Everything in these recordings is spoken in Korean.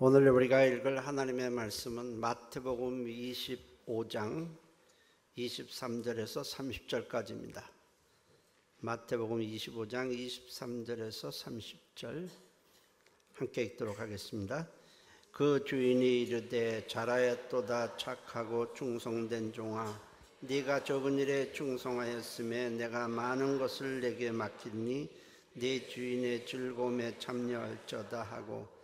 오늘 우리가 읽을 하나님의 말씀은 마태복음 25장 23절에서 30절까지입니다. 마태복음 25장 23절에서 30절 함께 읽도록 하겠습니다. 그 주인이 이르되 잘하였도다 착하고 충성된 종아, 네가 적은 일에 충성하였음에 내가 많은 것을 내게 맡기니 네 주인의 즐거움에 참여할저다 하고,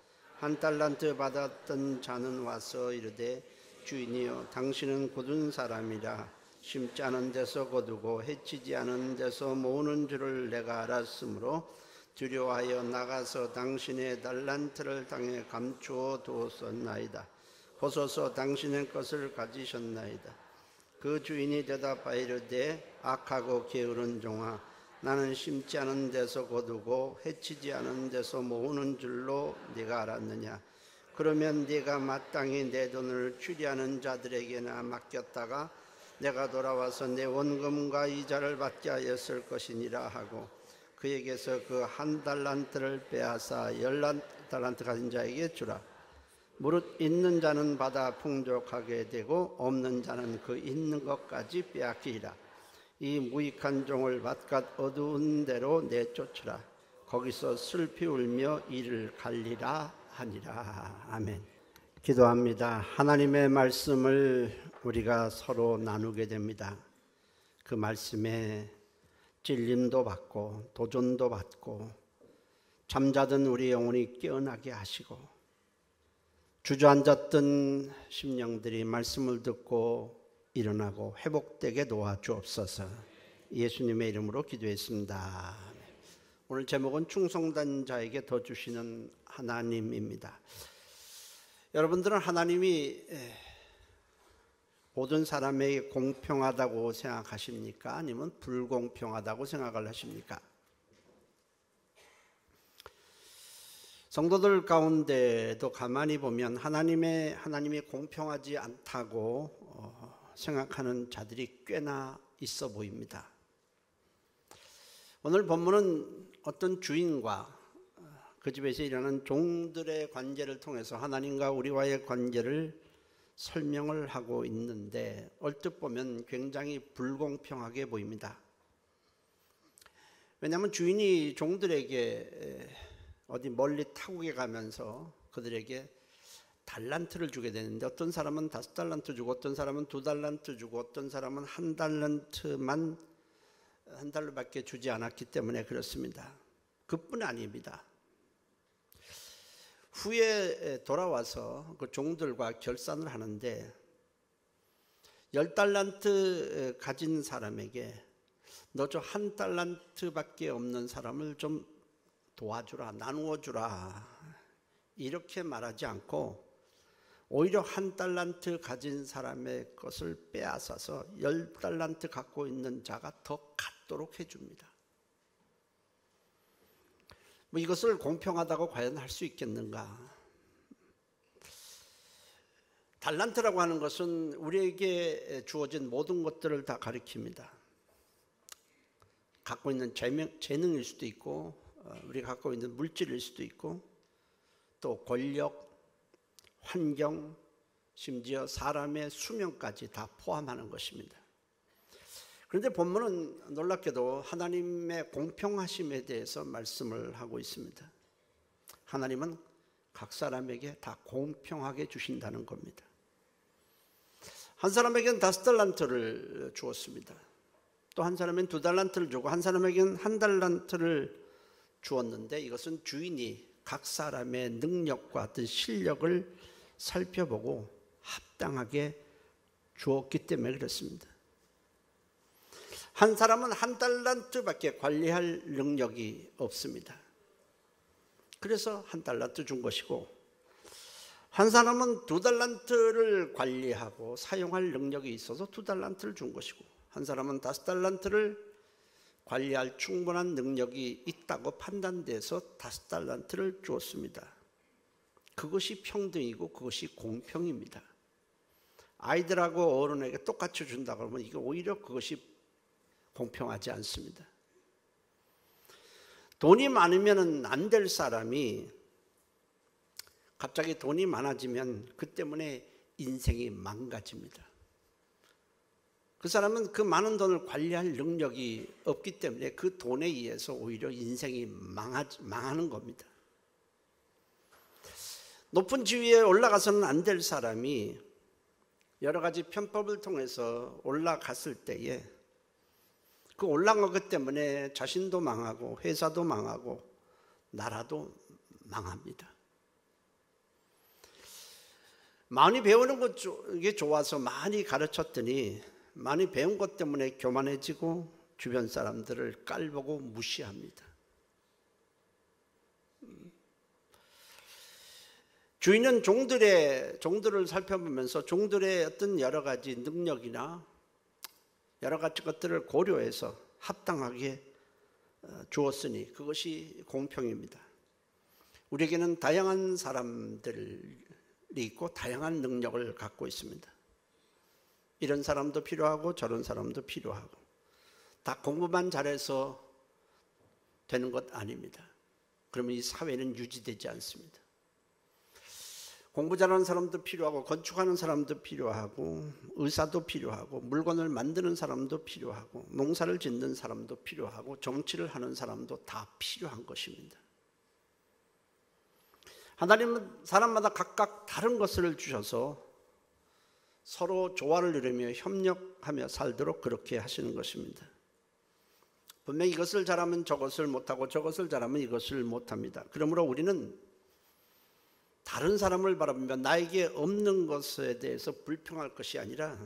한 달란트 받았던 자는 와서 이르되 주인이여, 당신은 굳은 사람이라 심지 않은 데서 거두고 해치지 않은 데서 모으는 줄을 내가 알았으므로 두려워하여 나가서 당신의 달란트를 땅에 감추어 두었었나이다. 보소서, 당신의 것을 가지셨나이다. 그 주인이 대답하여 이르되 악하고 게으른 종아, 나는 심지 않은 데서 거두고 해치지 않은 데서 모으는 줄로 네가 알았느냐? 그러면 네가 마땅히 내 돈을 추리하는 자들에게나 맡겼다가 내가 돌아와서 내 원금과 이자를 받게 하였을 것이니라 하고, 그에게서 그 한 달란트를 빼앗아 10달란트 가진 자에게 주라. 무릇 있는 자는 받아 풍족하게 되고 없는 자는 그 있는 것까지 빼앗기리라. 이 무익한 종을 바깥 어두운 데로 내쫓으라. 거기서 슬피 울며 이를 갈리라 하니라. 아멘. 기도합니다. 하나님의 말씀을 우리가 서로 나누게 됩니다. 그 말씀에 찔림도 받고 도전도 받고 잠자던 우리 영혼이 깨어나게 하시고, 주저앉았던 심령들이 말씀을 듣고 일어나고 회복되게 도와주옵소서. 예수님의 이름으로 기도했습니다. 오늘 제목은 충성된 자에게 더 주시는 하나님입니다. 여러분들은 하나님이 모든 사람에게 공평하다고 생각하십니까? 아니면 불공평하다고 생각을 하십니까? 성도들 가운데도 가만히 보면 하나님이 공평하지 않다고 생각하는 자들이 꽤나 있어 보입니다. 오늘 본문은 어떤 주인과 그 집에서 일하는 종들의 관계를 통해서 하나님과 우리와의 관계를 설명을 하고 있는데, 얼뜻 보면 굉장히 불공평하게 보입니다. 왜냐하면 주인이 종들에게 어디 멀리 타국에 가면서 그들에게 달란트를 주게 되는데, 어떤 사람은 5달란트 주고 어떤 사람은 2달란트 주고 어떤 사람은 1달란트만 한 달러밖에 주지 않았기 때문에 그렇습니다. 그뿐 아닙니다. 후에 돌아와서 그 종들과 결산을 하는데 10달란트 가진 사람에게 너 저 1달란트밖에 없는 사람을 좀 도와주라, 나누어 주라, 이렇게 말하지 않고 오히려 1달란트 가진 사람의 것을 빼앗아서 10달란트 갖고 있는 자가 더 갖도록 해줍니다. 이것을 공평하다고 과연 할 수 있겠는가? 달란트라고 하는 것은 우리에게 주어진 모든 것들을 다 가리킵니다. 갖고 있는 재능일 수도 있고, 우리가 갖고 있는 물질일 수도 있고, 또 권력, 환경, 심지어 사람의 수명까지 다 포함하는 것입니다. 그런데 본문은 놀랍게도 하나님의 공평하심에 대해서 말씀을 하고 있습니다. 하나님은 각 사람에게 다 공평하게 주신다는 겁니다. 한 사람에게는 5달란트를 주었습니다. 또 한 사람에게는 2달란트를 주고 한 사람에게는 1달란트를 주었는데, 이것은 주인이 각 사람의 능력과 어떤 실력을 살펴보고 합당하게 주었기 때문에 그렇습니다. 한 사람은 1달란트밖에 관리할 능력이 없습니다. 그래서 1달란트 준 것이고, 한 사람은 2달란트를 관리하고 사용할 능력이 있어서 2달란트를 준 것이고, 한 사람은 5달란트를 관리할 충분한 능력이 있다고 판단돼서 5달란트를 주었습니다. 그것이 평등이고 그것이 공평입니다. 아이들하고 어른에게 똑같이 준다 그러면 이게 오히려 그것이 공평하지 않습니다. 돈이 많으면 안 될 사람이 갑자기 돈이 많아지면 그 때문에 인생이 망가집니다. 그 사람은 그 많은 돈을 관리할 능력이 없기 때문에 그 돈에 의해서 오히려 인생이 망하는 겁니다. 높은 지위에 올라가서는 안 될 사람이 여러 가지 편법을 통해서 올라갔을 때에 그 올라간 것 때문에 자신도 망하고 회사도 망하고 나라도 망합니다. 많이 배우는 게 좋아서 많이 가르쳤더니 많이 배운 것 때문에 교만해지고 주변 사람들을 깔보고 무시합니다. 주인은 종들을 살펴보면서 종들의 어떤 여러 가지 능력이나 여러 가지 것들을 고려해서 합당하게 주었으니 그것이 공평입니다. 우리에게는 다양한 사람들이 있고 다양한 능력을 갖고 있습니다. 이런 사람도 필요하고 저런 사람도 필요하고 다 공부만 잘해서 되는 것 아닙니다. 그러면 이 사회는 유지되지 않습니다. 공부 잘하는 사람도 필요하고 건축하는 사람도 필요하고 의사도 필요하고 물건을 만드는 사람도 필요하고 농사를 짓는 사람도 필요하고 정치를 하는 사람도 다 필요한 것입니다. 하나님은 사람마다 각각 다른 것을 주셔서 서로 조화를 이루며 협력하며 살도록 그렇게 하시는 것입니다. 분명히 이것을 잘하면 저것을 못하고 저것을 잘하면 이것을 못합니다. 그러므로 우리는 다른 사람을 바라보며 나에게 없는 것에 대해서 불평할 것이 아니라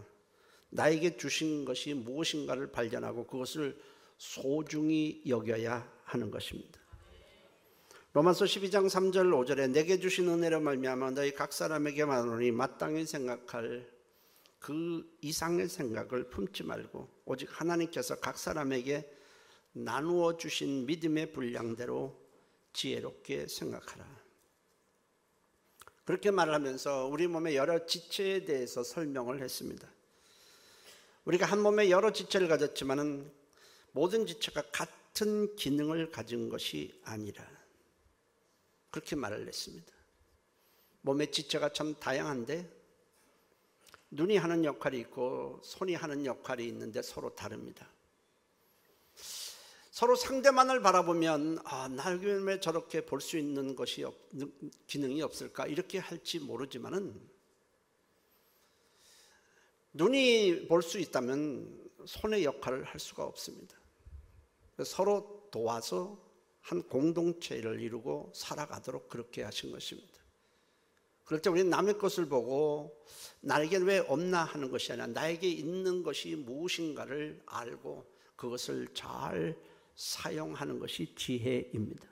나에게 주신 것이 무엇인가를 발견하고 그것을 소중히 여겨야 하는 것입니다. 로마서 12장 3절 5절에 내게 주신 은혜로 말미암아 너희 각 사람에게 말하노니 마땅히 생각할 그 이상의 생각을 품지 말고 오직 하나님께서 각 사람에게 나누어 주신 믿음의 분량대로 지혜롭게 생각하라. 그렇게 말을 하면서 우리 몸의 여러 지체에 대해서 설명을 했습니다. 우리가 한 몸에 여러 지체를 가졌지만은 모든 지체가 같은 기능을 가진 것이 아니라 그렇게 말을 했습니다. 몸의 지체가 참 다양한데 눈이 하는 역할이 있고 손이 하는 역할이 있는데 서로 다릅니다. 서로 상대만을 바라보면 나에게 왜 저렇게 볼 수 있는 것이 기능이 없을까 이렇게 할지 모르지만은 눈이 볼 수 있다면 손의 역할을 할 수가 없습니다. 서로 도와서 한 공동체를 이루고 살아가도록 그렇게 하신 것입니다. 그럴 때 우리는 남의 것을 보고 나에게 왜 없나 하는 것이 아니라 나에게 있는 것이 무엇인가를 알고 그것을 잘 사용하는 것이 지혜입니다.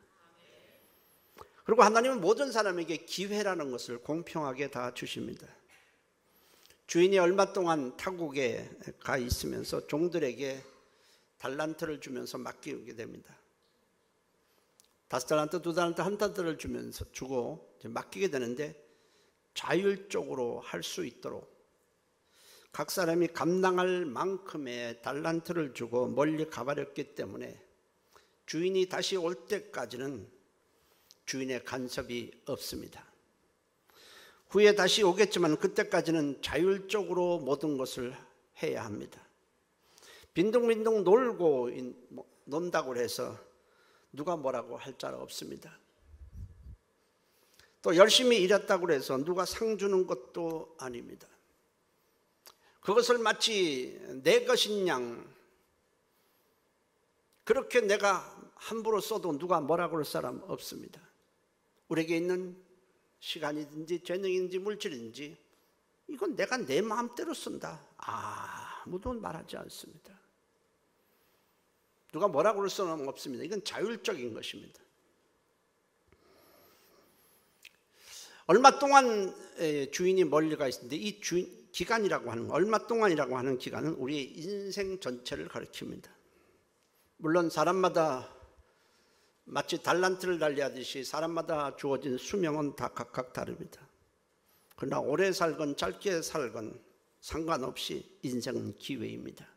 그리고 하나님은 모든 사람에게 기회라는 것을 공평하게 다 주십니다. 주인이 얼마 동안 타국에 가 있으면서 종들에게 달란트를 주면서 맡기게 됩니다. 5달란트, 2달란트, 1달란트를 주고 맡기게 되는데 자율적으로 할 수 있도록 각 사람이 감당할 만큼의 달란트를 주고 멀리 가버렸기 때문에 주인이 다시 올 때까지는 주인의 간섭이 없습니다. 후에 다시 오겠지만 그때까지는 자율적으로 모든 것을 해야 합니다. 빈둥빈둥 논다고 해서 누가 뭐라고 할 자가 없습니다. 또 열심히 일했다고 해서 누가 상 주는 것도 아닙니다. 그것을 마치 내 것인 양 그렇게 내가 함부로 써도 누가 뭐라고 할 사람 없습니다. 우리에게 있는 시간이든지 재능이든지 물질이든지 이건 내가 내 마음대로 쓴다. 아무도 말하지 않습니다. 누가 뭐라고 할 수는 없습니다. 이건 자율적인 것입니다. 얼마 동안 주인이 멀리 가 있는데 이 기간이라고 하는 얼마 동안이라고 하는 기간은 우리의 인생 전체를 가리킵니다. 물론 사람마다 마치 달란트를 달리하듯이 사람마다 주어진 수명은 다 각각 다릅니다. 그러나 오래 살건 짧게 살건 상관없이 인생은 기회입니다.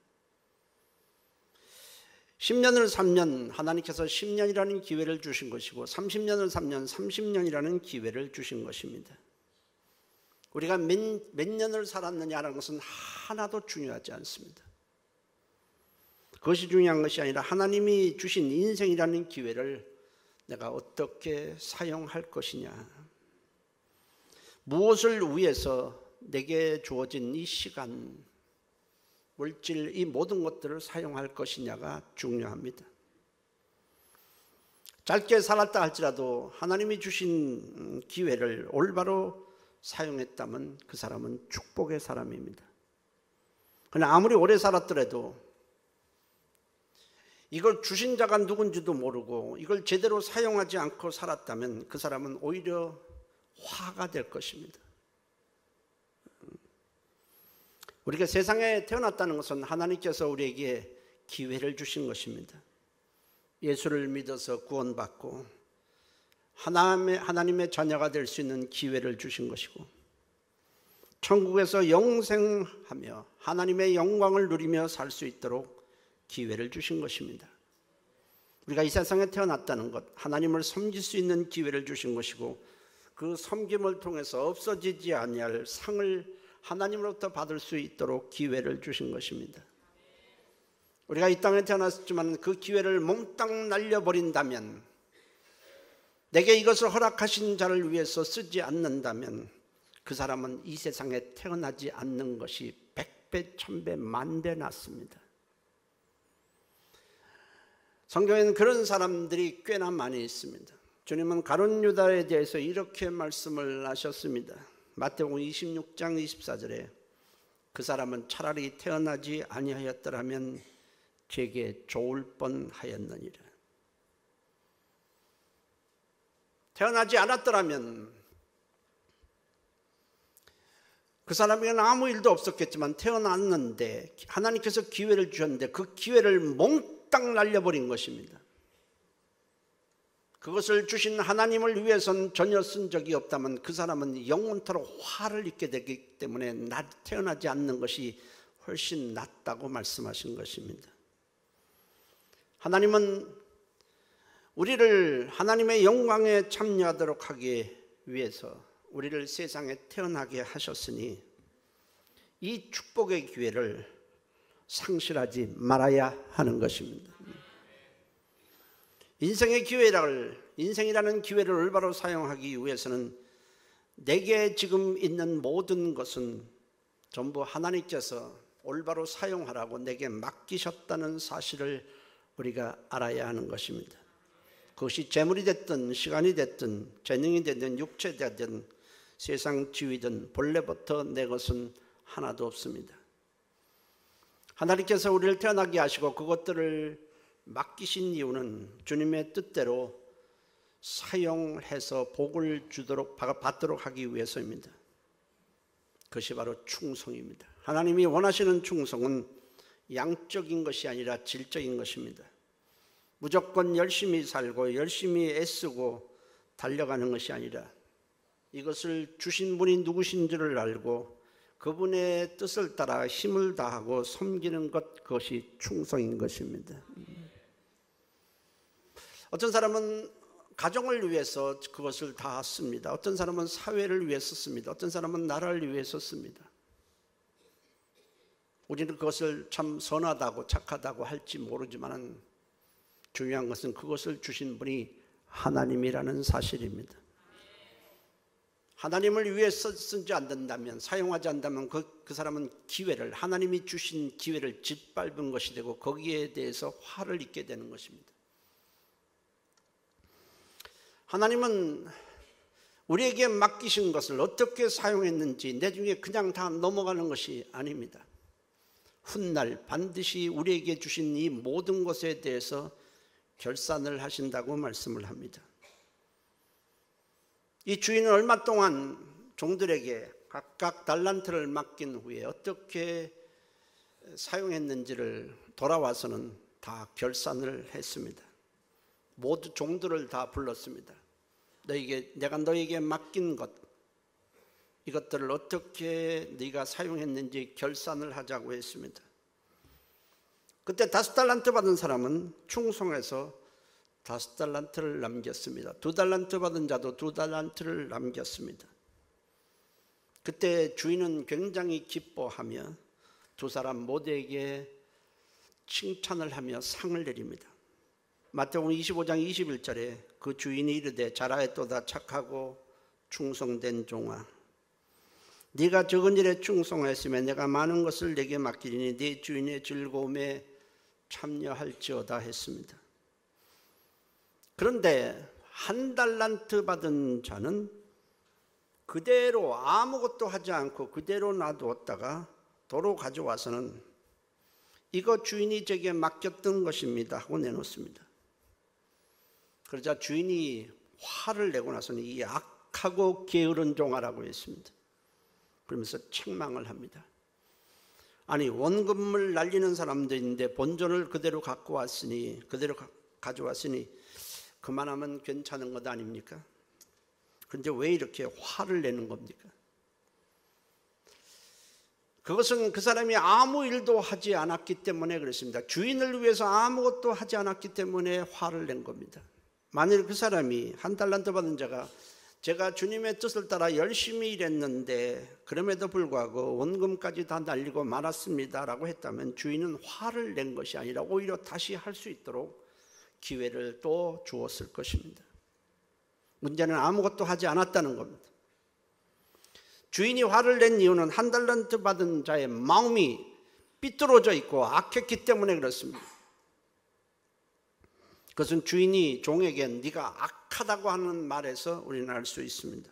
10년을 3년 하나님께서 10년이라는 기회를 주신 것이고 30년을 3년 30년이라는 기회를 주신 것입니다. 우리가 몇 년을 살았느냐는 것은 하나도 중요하지 않습니다. 그것이 중요한 것이 아니라 하나님이 주신 인생이라는 기회를 내가 어떻게 사용할 것이냐, 무엇을 위해서 내게 주어진 이 시간, 물질, 이 모든 것들을 사용할 것이냐가 중요합니다. 짧게 살았다 할지라도 하나님이 주신 기회를 올바로 사용했다면 그 사람은 축복의 사람입니다. 그러나 아무리 오래 살았더라도 이걸 주신 자가 누군지도 모르고 이걸 제대로 사용하지 않고 살았다면 그 사람은 오히려 화가 될 것입니다. 우리가 세상에 태어났다는 것은 하나님께서 우리에게 기회를 주신 것입니다. 예수를 믿어서 구원받고 하나님의 자녀가 될 수 있는 기회를 주신 것이고, 천국에서 영생하며 하나님의 영광을 누리며 살 수 있도록 기회를 주신 것입니다. 우리가 이 세상에 태어났다는 것, 하나님을 섬길 수 있는 기회를 주신 것이고, 그 섬김을 통해서 없어지지 아니할 상을 하나님으로부터 받을 수 있도록 기회를 주신 것입니다. 우리가 이 땅에 태어났지만 그 기회를 몽땅 날려버린다면, 내게 이것을 허락하신 자를 위해서 쓰지 않는다면 그 사람은 이 세상에 태어나지 않는 것이 100배, 1000배, 만배 낫습니다. 성경에는 그런 사람들이 꽤나 많이 있습니다. 주님은 가룟 유다에 대해서 이렇게 말씀을 하셨습니다. 마태복음 26장 24절에 그 사람은 차라리 태어나지 아니하였더라면 제게 좋을 뻔하였느니라. 태어나지 않았더라면 그 사람에게는 아무 일도 없었겠지만 태어났는데 하나님께서 기회를 주셨는데 그 기회를 몽땅 날려버린 것입니다. 그것을 주신 하나님을 위해서는 전혀 쓴 적이 없다면 그 사람은 영원토록 화를 입게 되기 때문에 태어나지 않는 것이 훨씬 낫다고 말씀하신 것입니다. 하나님은 우리를 하나님의 영광에 참여하도록 하기 위해서 우리를 세상에 태어나게 하셨으니 이 축복의 기회를 상실하지 말아야 하는 것입니다. 인생이라는 기회를 올바로 사용하기 위해서는 내게 지금 있는 모든 것은 전부 하나님께서 올바로 사용하라고 내게 맡기셨다는 사실을 우리가 알아야 하는 것입니다. 그것이 재물이 됐든 시간이 됐든 재능이 됐든 육체 되든 세상 지위든 본래부터 내 것은 하나도 없습니다. 하나님께서 우리를 태어나게 하시고 그것들을 맡기신 이유는 주님의 뜻대로 사용해서 복을 주도록 받도록 하기 위해서입니다. 그것이 바로 충성입니다. 하나님이 원하시는 충성은 양적인 것이 아니라 질적인 것입니다. 무조건 열심히 살고 열심히 애쓰고 달려가는 것이 아니라 이것을 주신 분이 누구신지를 알고 그분의 뜻을 따라 힘을 다하고 섬기는 것, 그것이 충성인 것입니다. 어떤 사람은 가정을 위해서 그것을 다 씁니다. 어떤 사람은 사회를 위해서 씁니다. 어떤 사람은 나라를 위해서 씁니다. 우리는 그것을 참 선하다고 착하다고 할지 모르지만 중요한 것은 그것을 주신 분이 하나님이라는 사실입니다. 하나님을 위해서 쓰지 않는다면, 사용하지 않는다면 그 사람은 하나님이 주신 기회를 짓밟은 것이 되고 거기에 대해서 화를 입게 되는 것입니다. 하나님은 우리에게 맡기신 것을 어떻게 사용했는지 내중에 그냥 다 넘어가는 것이 아닙니다. 훗날 반드시 우리에게 주신 이 모든 것에 대해서 결산을 하신다고 말씀을 합니다. 이 주인은 얼마 동안 종들에게 각각 달란트를 맡긴 후에 어떻게 사용했는지를 돌아와서는 다 결산을 했습니다. 모두 종들을 다 불렀습니다. 내가 너에게 맡긴 것, 이것들을 어떻게 네가 사용했는지 결산을 하자고 했습니다. 그때 5달란트 받은 사람은 충성해서 5달란트를 남겼습니다. 2달란트 받은 자도 2달란트를 남겼습니다. 그때 주인은 굉장히 기뻐하며 두 사람 모두에게 칭찬을 하며 상을 내립니다. 마태복음 25장 21절에 그 주인이 이르되 잘하였도다 착하고 충성된 종아, 네가 적은 일에 충성하였으면 내가 많은 것을 내게 맡기리니 네 주인의 즐거움에 참여할지어다 했습니다. 그런데 1달란트 받은 자는 그대로 아무것도 하지 않고 그대로 놔두었다가 도로 가져와서는 이거 주인이 제게 맡겼던 것입니다 하고 내놓습니다. 그러자 주인이 화를 내고 나서는 이 악하고 게으른 종아라고 했습니다. 그러면서 책망을 합니다. 아니, 원금을 날리는 사람도 있는데 본전을 그대로 갖고 왔으니, 그대로 가져왔으니 그만하면 괜찮은 것 아닙니까? 그런데 왜 이렇게 화를 내는 겁니까? 그것은 그 사람이 아무 일도 하지 않았기 때문에 그렇습니다. 주인을 위해서 아무것도 하지 않았기 때문에 화를 낸 겁니다. 만일 그 사람이 1달란트 받은 자가 제가 주님의 뜻을 따라 열심히 일했는데 그럼에도 불구하고 원금까지 다 날리고 말았습니다 라고 했다면 주인은 화를 낸 것이 아니라 오히려 다시 할 수 있도록 기회를 또 주었을 것입니다. 문제는 아무것도 하지 않았다는 겁니다. 주인이 화를 낸 이유는 1달란트 받은 자의 마음이 삐뚤어져 있고 악했기 때문에 그렇습니다. 그것은 주인이 종에게 네가 악하다고 하는 말에서 우리는 알 수 있습니다.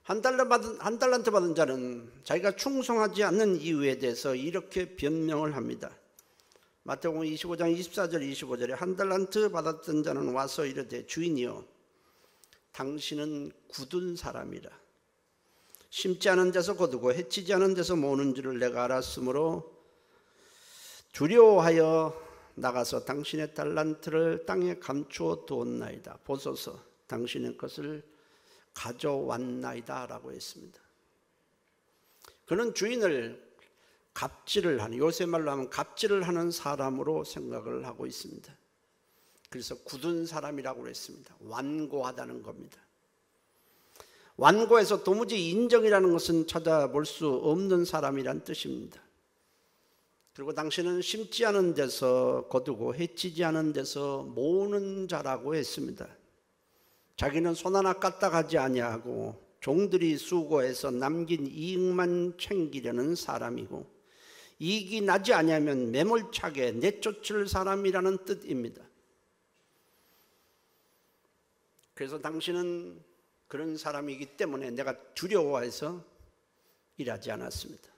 1달란트 받은 자는 자기가 충성하지 않는 이유에 대해서 이렇게 변명을 합니다. 마태복음 25장 24절 25절에 1달란트 받았던 자는 와서 이르되 주인이여 당신은 굳은 사람이라 심지 않은 데서 거두고 해치지 않은 데서 모으는 줄을 내가 알았으므로 두려워하여 나가서 당신의 달란트를 땅에 감추어 두었나이다. 보소서 당신의 것을 가져왔나이다 라고 했습니다. 그는 주인을 갑질을 하는, 요새 말로 하면 갑질을 하는 사람으로 생각을 하고 있습니다. 그래서 굳은 사람이라고 했습니다. 완고하다는 겁니다. 완고해서 도무지 인정이라는 것은 찾아볼 수 없는 사람이란 뜻입니다. 그리고 당신은 심지 않은 데서 거두고 해치지 않은 데서 모으는 자라고 했습니다. 자기는 손 하나 까딱하지 아니하고 종들이 수고해서 남긴 이익만 챙기려는 사람이고 이익이 나지 아니하면 매몰차게 내쫓을 사람이라는 뜻입니다. 그래서 당신은 그런 사람이기 때문에 내가 두려워해서 일하지 않았습니다.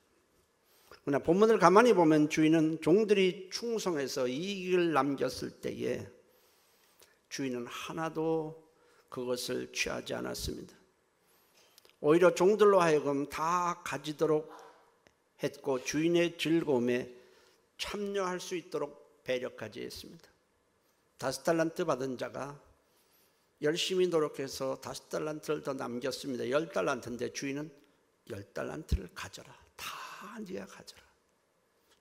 그러나 본문을 가만히 보면 주인은 종들이 충성해서 이익을 남겼을 때에 주인은 하나도 그것을 취하지 않았습니다. 오히려 종들로 하여금 다 가지도록 했고 주인의 즐거움에 참여할 수 있도록 배려까지 했습니다. 5달란트 받은 자가 열심히 노력해서 5달란트를 더 남겼습니다. 10달란트인데 주인은 10달란트를 가져라. 다 네가 가져라.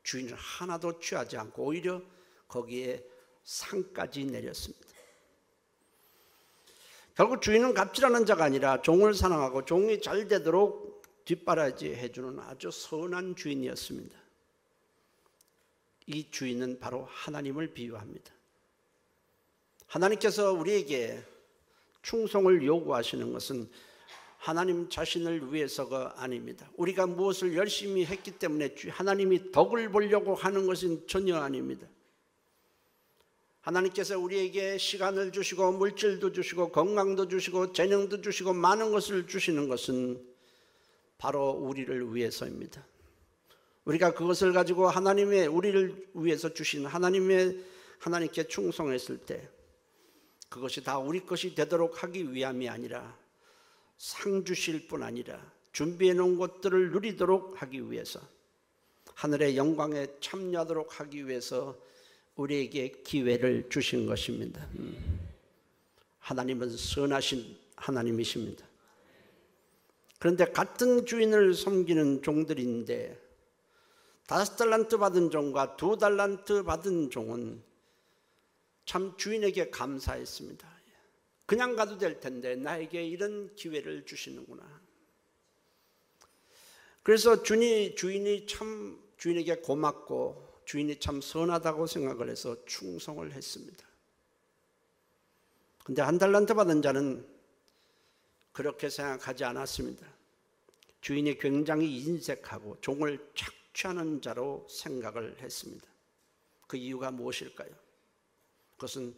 주인은 하나도 취하지 않고 오히려 거기에 상까지 내렸습니다. 결국 주인은 갑질하는 자가 아니라 종을 사랑하고 종이 잘 되도록 뒷바라지 해주는 아주 선한 주인이었습니다. 이 주인은 바로 하나님을 비유합니다. 하나님께서 우리에게 충성을 요구하시는 것은 하나님 자신을 위해서가 아닙니다. 우리가 무엇을 열심히 했기 때문에 하나님이 덕을 보려고 하는 것은 전혀 아닙니다. 하나님께서 우리에게 시간을 주시고 물질도 주시고 건강도 주시고 재능도 주시고 많은 것을 주시는 것은 바로 우리를 위해서입니다. 우리가 그것을 가지고 하나님의 우리를 위해서 주신 하나님께 충성했을 때 그것이 다 우리 것이 되도록 하기 위함이 아니라 상 주실 뿐 아니라 준비해 놓은 것들을 누리도록 하기 위해서 하늘의 영광에 참여하도록 하기 위해서 우리에게 기회를 주신 것입니다. 하나님은 선하신 하나님이십니다. 그런데 같은 주인을 섬기는 종들인데 5달란트 받은 종과 2달란트 받은 종은 참 주인에게 감사했습니다. 그냥 가도 될 텐데 나에게 이런 기회를 주시는구나. 그래서 주인이 참 주인에게 고맙고 주인이 참 선하다고 생각을 해서 충성을 했습니다. 근데 1달란트 받은 자는 그렇게 생각하지 않았습니다. 주인이 굉장히 인색하고 종을 착취하는 자로 생각을 했습니다. 그 이유가 무엇일까요? 그것은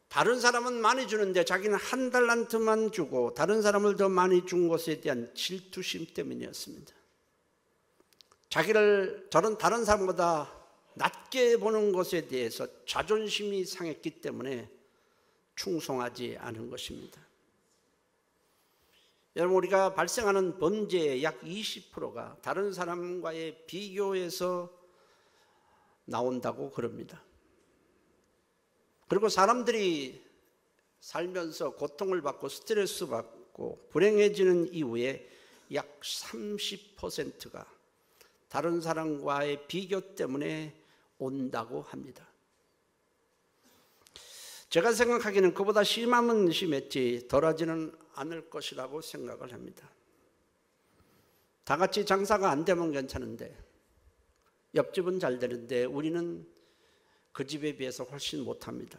다른 사람은 많이 주는데 자기는 1달란트만 주고 다른 사람을 더 많이 준 것에 대한 질투심 때문이었습니다. 자기를 저런 다른 사람보다 낮게 보는 것에 대해서 자존심이 상했기 때문에 충성하지 않은 것입니다. 여러분, 우리가 발생하는 범죄의 약 20%가 다른 사람과의 비교에서 나온다고 그럽니다. 그리고 사람들이 살면서 고통을 받고 스트레스 받고 불행해지는 이후에 약 30%가 다른 사람과의 비교 때문에 온다고 합니다. 제가 생각하기에는 그보다 심하면 심했지 덜하지는 않을 것이라고 생각을 합니다. 다 같이 장사가 안 되면 괜찮은데 옆집은 잘 되는데 우리는 그 집에 비해서 훨씬 못합니다.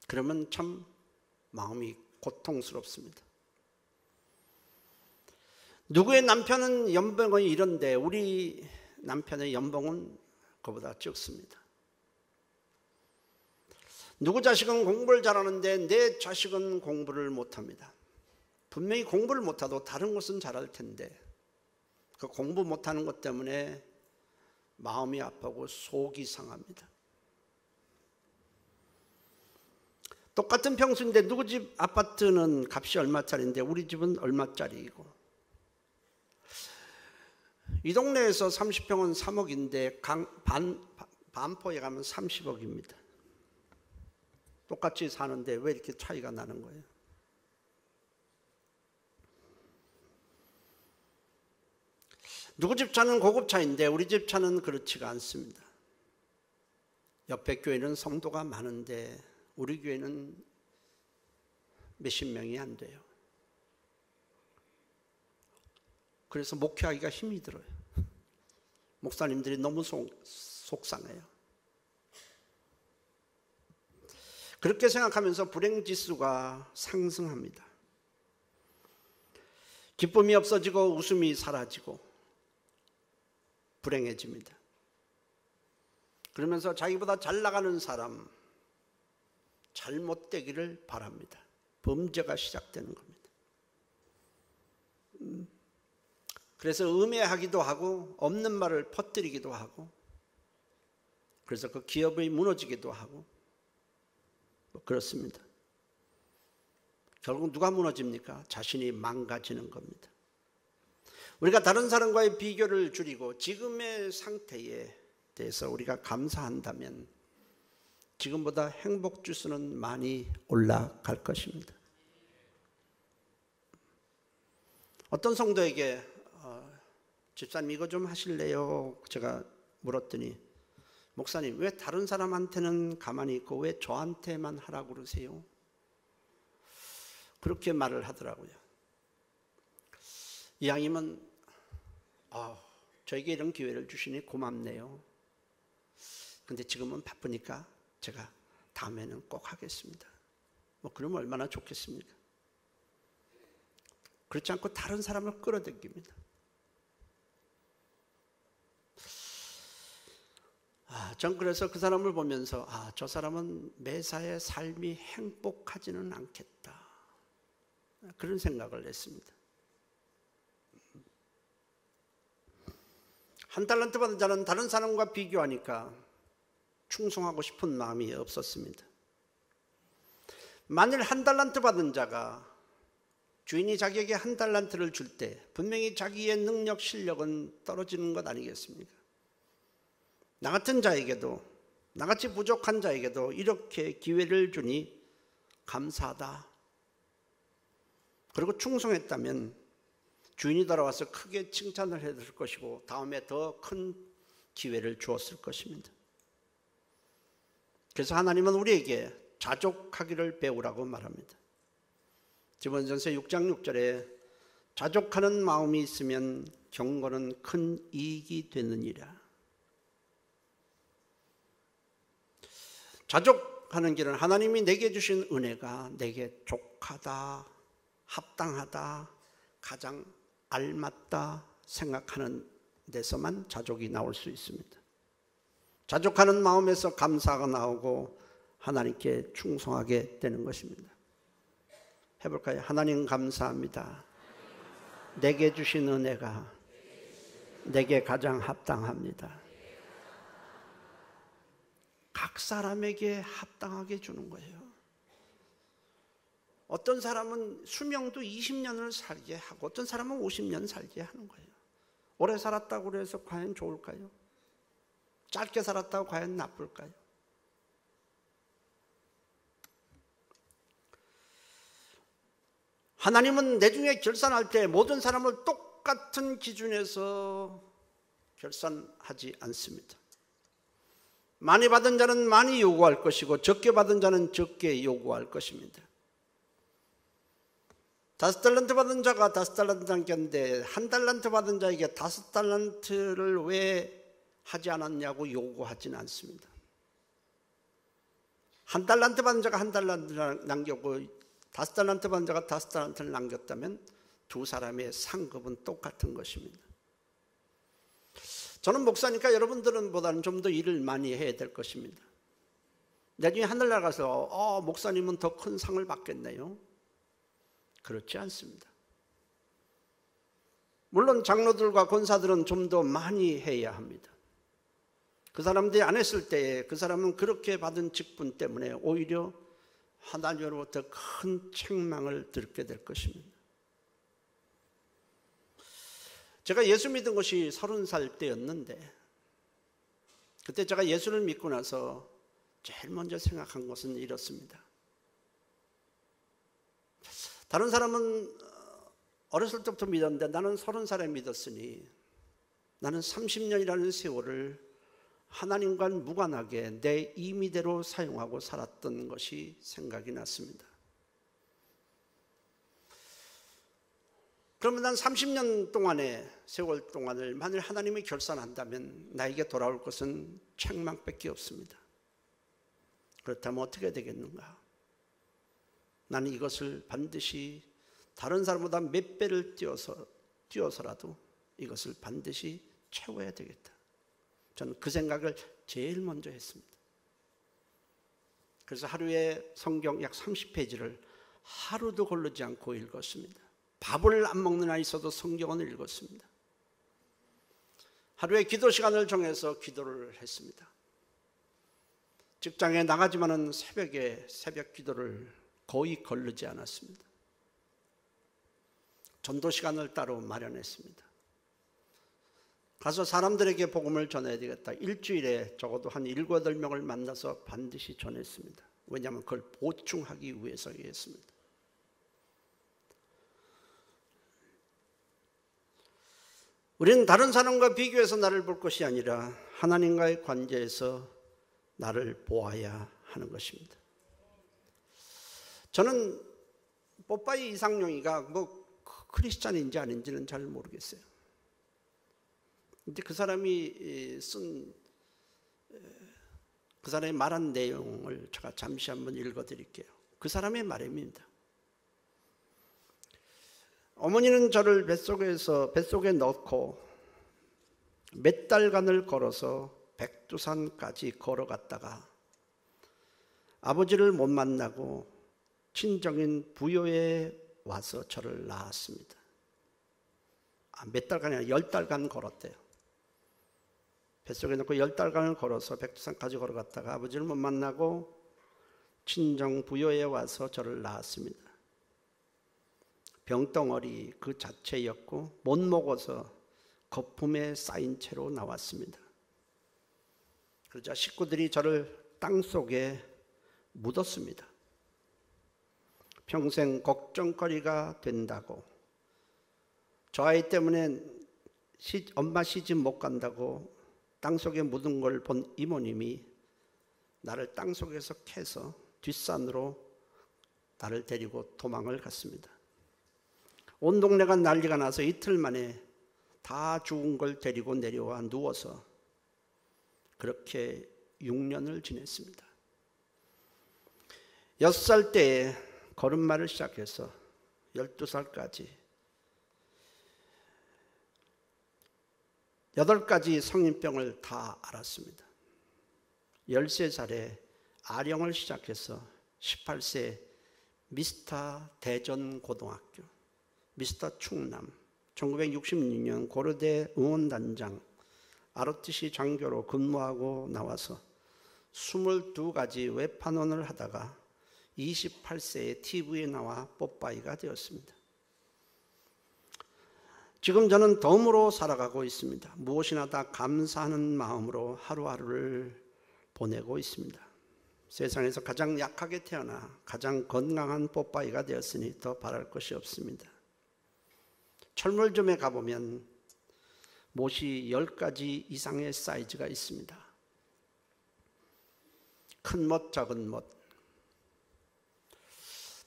그러면 참 마음이 고통스럽습니다. 누구의 남편은 연봉이 이런데 우리 남편의 연봉은 그보다 적습니다. 누구 자식은 공부를 잘하는데 내 자식은 공부를 못합니다. 분명히 공부를 못해도 다른 것은 잘할 텐데 그 공부 못하는 것 때문에 마음이 아프고 속이 상합니다. 똑같은 평수인데 누구 집 아파트는 값이 얼마짜리인데 우리 집은 얼마짜리이고, 이 동네에서 30평은 3억인데 반포에 가면 30억입니다. 똑같이 사는데 왜 이렇게 차이가 나는 거예요? 누구 집 차는 고급차인데 우리 집 차는 그렇지가 않습니다. 옆에 교회는 성도가 많은데 우리 교회는 몇십 명이 안 돼요. 그래서 목회하기가 힘이 들어요. 목사님들이 너무 속상해요. 그렇게 생각하면서 불행지수가 상승합니다. 기쁨이 없어지고 웃음이 사라지고 불행해집니다. 그러면서 자기보다 잘 나가는 사람 잘못되기를 바랍니다. 범죄가 시작되는 겁니다. 그래서 음해하기도 하고 없는 말을 퍼뜨리기도 하고, 그래서 그 기업이 무너지기도 하고 그렇습니다. 결국 누가 무너집니까? 자신이 망가지는 겁니다. 우리가 다른 사람과의 비교를 줄이고 지금의 상태에 대해서 우리가 감사한다면 지금보다 행복 지수는 많이 올라갈 것입니다. 어떤 성도에게 집사님 이거 좀 하실래요? 제가 물었더니, 목사님 왜 다른 사람한테는 가만히 있고 왜 저한테만 하라고 그러세요? 그렇게 말을 하더라고요. 이왕이면 저에게 이런 기회를 주시니 고맙네요. 근데 지금은 바쁘니까 제가 다음에는 꼭 하겠습니다. 그러면 얼마나 좋겠습니까? 그렇지 않고 다른 사람을 끌어당깁니다. 전 그래서 그 사람을 보면서 저 사람은 매사에 삶이 행복하지는 않겠다, 그런 생각을 했습니다. 1달란트 받은 자는 다른 사람과 비교하니까 충성하고 싶은 마음이 없었습니다. 만일 1달란트 받은 자가 주인이 자기에게 1달란트를 줄 때 분명히 자기의 능력, 실력은 떨어지는 것 아니겠습니까? 나 같은 자에게도, 나같이 부족한 자에게도 이렇게 기회를 주니 감사하다, 그리고 충성했다면 주인이 돌아와서 크게 칭찬을 해줄 것이고 다음에 더 큰 기회를 주었을 것입니다. 그래서 하나님은 우리에게 자족하기를 배우라고 말합니다. 디모데전서 6장 6절에 자족하는 마음이 있으면 경건은 큰 이익이 되느니라. 자족하는 길은 하나님이 내게 주신 은혜가 내게 족하다, 합당하다, 가장 알맞다 생각하는 데서만 자족이 나올 수 있습니다. 자족하는 마음에서 감사가 나오고 하나님께 충성하게 되는 것입니다. 해볼까요? 하나님 감사합니다. 내게 주신 은혜가 내게 가장 합당합니다. 각 사람에게 합당하게 주는 거예요. 어떤 사람은 수명도 20년을 살게 하고 어떤 사람은 50년 살게 하는 거예요. 오래 살았다고 해서 과연 좋을까요? 짧게 살았다고 과연 나쁠까요? 하나님은 내중에 결산할 때 모든 사람을 똑같은 기준에서 결산하지 않습니다. 많이 받은 자는 많이 요구할 것이고 적게 받은 자는 적게 요구할 것입니다. 5달란트 받은 자가 5달란트 남겼는데 1달란트 받은 자에게 5달란트를 왜 하지 않았냐고 요구하지는 않습니다. 1달란트 받은 자가 1달란트를 남겼고 5달란트 받은 자가 5달란트를 남겼다면 두 사람의 상급은 똑같은 것입니다. 저는 목사니까 여러분들은 보다는 좀 더 일을 많이 해야 될 것입니다. 나중에 하늘 나가서 목사님은 더 큰 상을 받겠네요. 그렇지 않습니다. 물론 장로들과 권사들은 좀 더 많이 해야 합니다. 그 사람들이 안 했을 때에 그 사람은 그렇게 받은 직분 때문에 오히려 하나님으로부터 큰 책망을 듣게 될 것입니다. 제가 예수 믿은 것이 30살 때였는데 그때 제가 예수를 믿고 나서 제일 먼저 생각한 것은 이렇습니다. 다른 사람은 어렸을 때부터 믿었는데 나는 30살에 믿었으니 나는 30년이라는 세월을 하나님과 무관하게 내 임의대로 사용하고 살았던 것이 생각이 났습니다. 그러면 난 30년 동안의 세월 동안을 만일 하나님이 결산한다면 나에게 돌아올 것은 책망밖에 없습니다. 그렇다면 어떻게 되겠는가? 나는 이것을 반드시 다른 사람보다 몇 배를 뛰어서라도 이것을 반드시 채워야 되겠다. 저는 그 생각을 제일 먼저 했습니다. 그래서 하루에 성경 약 30페이지를 하루도 거르지 않고 읽었습니다. 밥을 안 먹는 한 있어도 성경을 읽었습니다. 하루에 기도 시간을 정해서 기도를 했습니다. 직장에 나가지만은 새벽에 새벽 기도를 거의 거르지 않았습니다. 전도 시간을 따로 마련했습니다. 가서 사람들에게 복음을 전해야 되겠다. 일주일에 적어도 한 7, 8명을 만나서 반드시 전했습니다. 왜냐하면 그걸 보충하기 위해서였습니다. 우리는 다른 사람과 비교해서 나를 볼 것이 아니라 하나님과의 관계에서 나를 보아야 하는 것입니다. 저는 뽀빠이 이상용이가 크리스찬인지 아닌지는 잘 모르겠어요. 근데 그 사람이 그 사람이 말한 내용을 제가 잠시 한번 읽어드릴게요. 그 사람의 말입니다. 어머니는 저를 뱃속에 넣고 몇 달간을 걸어서 백두산까지 걸어갔다가 아버지를 못 만나고 친정인 부여에 와서 저를 낳았습니다. 몇 달간이 아니라 10달간 걸었대요. 뱃속에 넣고 10달간을 걸어서 백두산까지 걸어갔다가 아버지를 못 만나고 친정 부여에 와서 저를 낳았습니다. 병덩어리 그 자체였고 못 먹어서 거품에 쌓인 채로 나왔습니다. 그러자 식구들이 저를 땅속에 묻었습니다. 평생 걱정거리가 된다고 저 아이 때문에 엄마 시집 못 간다고 땅속에 묻은 걸 본 이모님이 나를 땅속에서 캐서 뒷산으로 나를 데리고 도망을 갔습니다. 온 동네가 난리가 나서 이틀 만에 다 죽은 걸 데리고 내려와 누워서 그렇게 6년을 지냈습니다. 6살 때에 걸음마를 시작해서 12살까지 8가지 성인병을 다 앓았습니다. 13살에 아령을 시작해서 18세 미스터 대전고등학교, 미스터 충남, 1966년 고려대 응원단장, ROTC 장교로 근무하고 나와서 22가지 외판원을 하다가 28세에 TV에 나와 뽀빠이가 되었습니다. 지금 저는 덤으로 살아가고 있습니다. 무엇이나 다 감사하는 마음으로 하루하루를 보내고 있습니다. 세상에서 가장 약하게 태어나 가장 건강한 뽀빠이가 되었으니 더 바랄 것이 없습니다. 철물점에 가보면 못이 10가지 이상의 사이즈가 있습니다. 큰 못, 작은 못,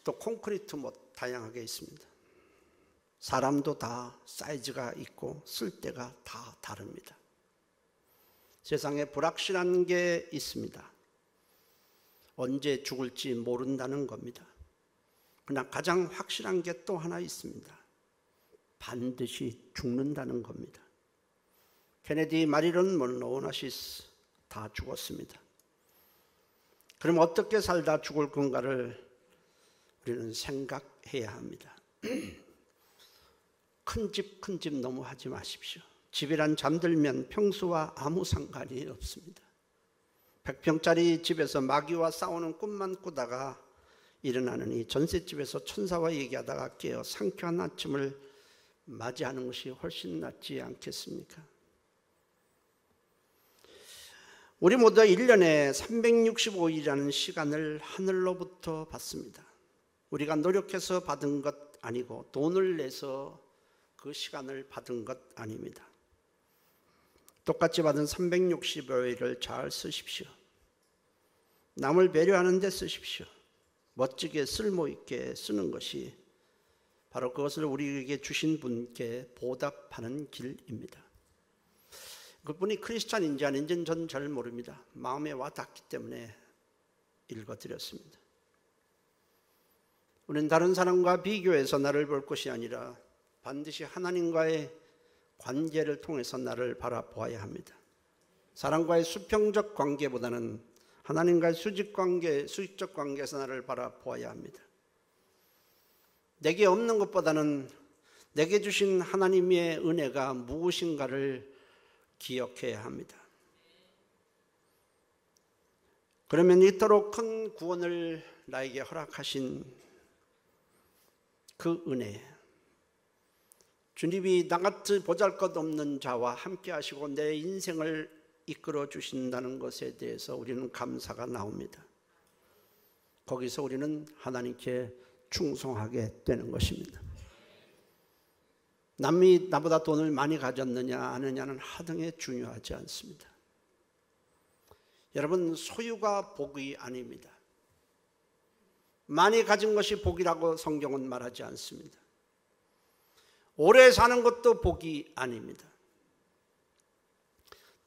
또 콘크리트 못 다양하게 있습니다. 사람도 다 사이즈가 있고 쓸 때가 다 다릅니다. 세상에 불확실한 게 있습니다. 언제 죽을지 모른다는 겁니다. 그러나 가장 확실한 게 또 하나 있습니다. 반드시 죽는다는 겁니다. 케네디, 마릴론 먼로, 오나시스 다 죽었습니다. 그럼 어떻게 살다 죽을 건가를 우리는 생각해야 합니다. 큰 집 너무 하지 마십시오. 집이란 잠들면 평소와 아무 상관이 없습니다. 100평짜리 집에서 마귀와 싸우는 꿈만 꾸다가 일어나느니 전셋집에서 천사와 얘기하다가 깨어 상쾌한 아침을 맞이하는 것이 훨씬 낫지 않겠습니까? 우리 모두 1년에 365일이라는 시간을 하늘로부터 받습니다. 우리가 노력해서 받은 것 아니고 돈을 내서 그 시간을 받은 것 아닙니다. 똑같이 받은 365일을 잘 쓰십시오. 남을 배려하는 데 쓰십시오. 멋지게 쓸모있게 쓰는 것이 바로 그것을 우리에게 주신 분께 보답하는 길입니다. 그분이 크리스찬인지 아닌지는 저는 잘 모릅니다. 마음에 와 닿기 때문에 읽어드렸습니다. 우리는 다른 사람과 비교해서 나를 볼 것이 아니라 반드시 하나님과의 관계를 통해서 나를 바라보아야 합니다. 사람과의 수평적 관계보다는 하나님과의 수직적 관계에서 나를 바라보아야 합니다. 내게 없는 것보다는 내게 주신 하나님의 은혜가 무엇인가를 기억해야 합니다. 그러면 이토록 큰 구원을 나에게 허락하신 그 은혜, 주님이 나같이 보잘것없는 자와 함께 하시고 내 인생을 이끌어 주신다는 것에 대해서 우리는 감사가 나옵니다. 거기서 우리는 하나님께 충성하게 되는 것입니다. 남이 나보다 돈을 많이 가졌느냐 아느냐는 하등에 중요하지 않습니다. 여러분, 소유가 복이 아닙니다. 많이 가진 것이 복이라고 성경은 말하지 않습니다. 오래 사는 것도 복이 아닙니다.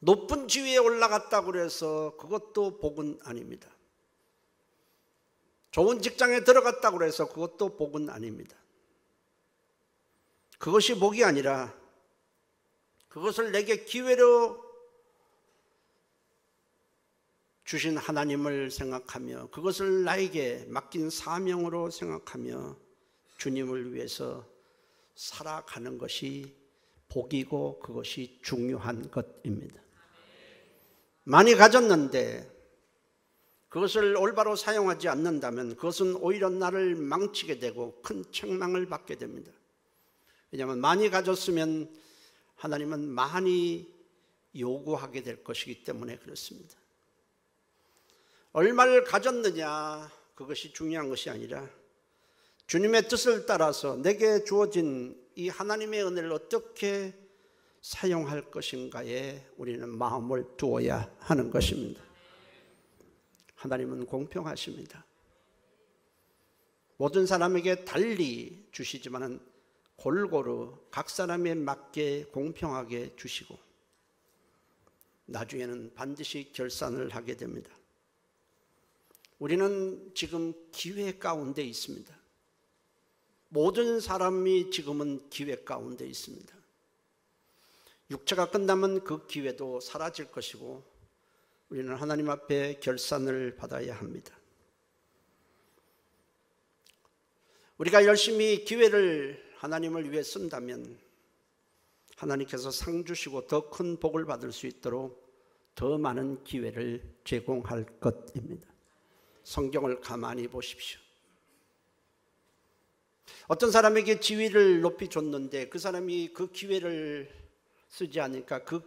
높은 지위에 올라갔다고 해서 그것도 복은 아닙니다. 좋은 직장에 들어갔다고 해서 그것도 복은 아닙니다. 그것이 복이 아니라 그것을 내게 기회로 주신 하나님을 생각하며 그것을 나에게 맡긴 사명으로 생각하며 주님을 위해서 살아가는 것이 복이고 그것이 중요한 것입니다. 많이 가졌는데 그것을 올바로 사용하지 않는다면 그것은 오히려 나를 망치게 되고 큰 책망을 받게 됩니다. 왜냐하면 많이 가졌으면 하나님은 많이 요구하게 될 것이기 때문에 그렇습니다. 얼마를 가졌느냐 그것이 중요한 것이 아니라 주님의 뜻을 따라서 내게 주어진 이 하나님의 은혜를 어떻게 사용할 것인가에 우리는 마음을 두어야 하는 것입니다. 하나님은 공평하십니다. 모든 사람에게 달리 주시지만은 골고루 각 사람에 맞게 공평하게 주시고 나중에는 반드시 결산을 하게 됩니다. 우리는 지금 기회 가운데 있습니다. 모든 사람이 지금은 기회 가운데 있습니다. 육체가 끝나면 그 기회도 사라질 것이고 우리는 하나님 앞에 결산을 받아야 합니다. 우리가 열심히 기회를 하나님을 위해 쓴다면 하나님께서 상 주시고 더 큰 복을 받을 수 있도록 더 많은 기회를 제공할 것입니다. 성경을 가만히 보십시오. 어떤 사람에게 지위를 높이 줬는데 그 사람이 그 기회를 쓰지 않으니까 그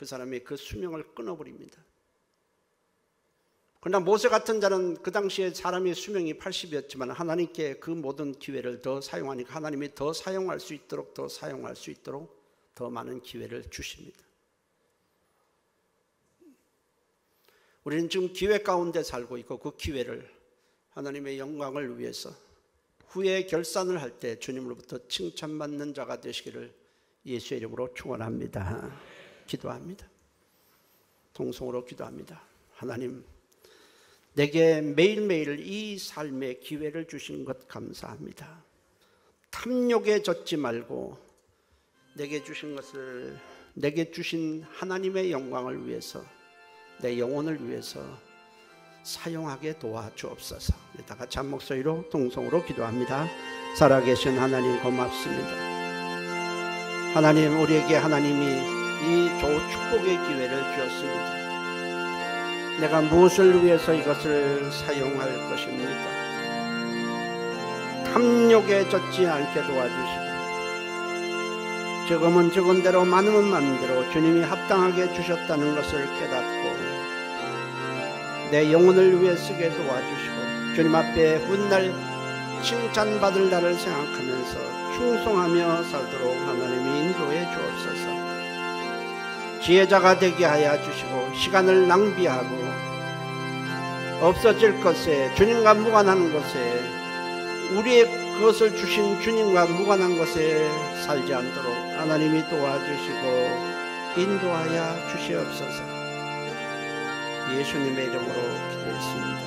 사람의 그 수명을 끊어버립니다. 그러나 모세 같은 자는 그 당시에 사람의 수명이 80이었지만 하나님께 그 모든 기회를 더 사용하니까 하나님이 더 사용할 수 있도록 더 많은 기회를 주십니다. 우리는 지금 기회 가운데 살고 있고 그 기회를 하나님의 영광을 위해서 후에 결산을 할 때 주님으로부터 칭찬받는 자가 되시기를 예수의 이름으로 축원합니다. 기도합니다. 통성으로 기도합니다. 하나님, 내게 매일매일 이 삶의 기회를 주신 것 감사합니다. 탐욕에 젖지 말고 내게 주신 것을, 내게 주신 하나님의 영광을 위해서, 내 영혼을 위해서 사용하게 도와주옵소서. 다 같이 한 목소리로 동성으로 기도합니다. 살아계신 하나님 고맙습니다. 하나님, 우리에게 하나님이 이 축복의 기회를 주었습니다. 내가 무엇을 위해서 이것을 사용할 것입니까? 탐욕에 젖지 않게 도와주시고 적으면 적은 대로 많으면 많은 대로 주님이 합당하게 주셨다는 것을 깨닫고 내 영혼을 위해 쓰게 도와주시고 주님 앞에 훗날 칭찬받을 날을 생각하면서 충성하며 살도록 하나님이 인도해 주옵소서. 지혜자가 되게 하여 주시고 시간을 낭비하고 없어질 것에, 주님과 무관한 것에, 우리의 그것을 주신 주님과 무관한 것에 살지 않도록 하나님이 도와주시고 인도하여 주시옵소서. 예수님의 이름으로 기도했습니다.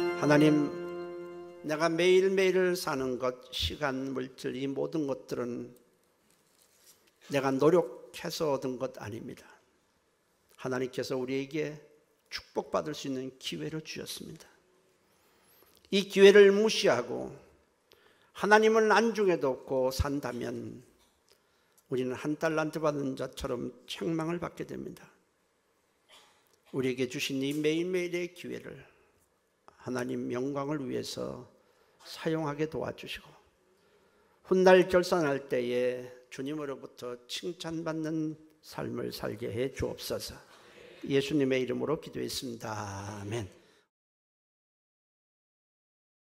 아멘. 하나님, 내가 매일매일 사는 것, 시간, 물질, 이 모든 것들은 내가 노력해서 얻은 것 아닙니다. 하나님께서 우리에게 축복받을 수 있는 기회를 주셨습니다. 이 기회를 무시하고 하나님을 안중에도 없고 산다면 우리는 한 달란트 받은 자처럼 책망을 받게 됩니다. 우리에게 주신 이 매일매일의 기회를 하나님 영광을 위해서 사용하게 도와주시고 훗날 결산할 때에 주님으로부터 칭찬받는 삶을 살게 해 주옵소서. 예수님의 이름으로 기도했습니다. 아멘.